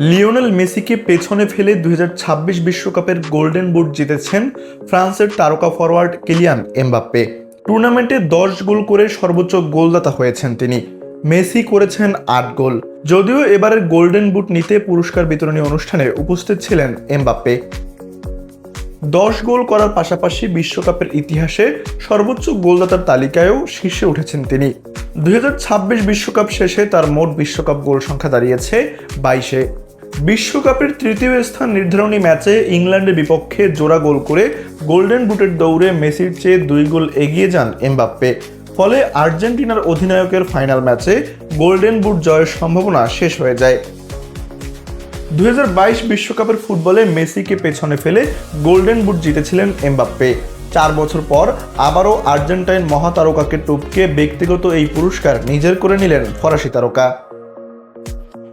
Lionel মেসিকে পেছনে ফেলে 2026 বিশ্বকাপের গোল্ডেন বুট জিতেছেন ফ্রান্সের তারকা ফরোয়ার্ড কিলিয়ান এমবাপ্পে। টুর্নামেন্টে 10 গোল করে সর্বোচ্চ গোলদাতা হয়েছেন তিনি। মেসি করেছেন 8 গোল। যদিও এবারের গোল্ডেন বুট নিতে পুরস্কার বিতরণী অনুষ্ঠানে উপস্থিত ছিলেন এমবাপ্পে। 10 গোল করার পাশাপাশি বিশ্বকাপের ইতিহাসে সর্বোচ্চ গোলদাতার তালিকায়ও শীর্ষে উঠেছেন তিনি। 2026 বিশ্বকাপ শেষে তার মোট বিশ্বকাপ গোল সংখ্যা দাঁড়িয়েছে 22-এ। বিশ্বকাপের তৃতীয় স্থান নির্ধারণী ম্যাচে ইংল্যান্ডের বিপক্ষে জোড়া গোল করে গোল্ডেন বুটের দৌড়ে মেসির চেয়ে 2 গোল এগিয়ে যান এমবাপ্পে। ফলে আর্জেন্টিনার অধিনায়কের ফাইনাল ম্যাচে গোল্ডেন বুট জয়ের সম্ভাবনা শেষ হয়ে যায়। 2022 বিশ্বকাপের ফুটবলে মেসিকে পেছনে ফেলে গোল্ডেন বুট জিতেছিলেন এমবাপ্পে। 4 বছর পর আবারও আর্জেন্টাইন মহাতারকাকে টপকে ব্যক্তিগত এই পুরস্কার নিজের করে নিলেন ফরাসি তারকা।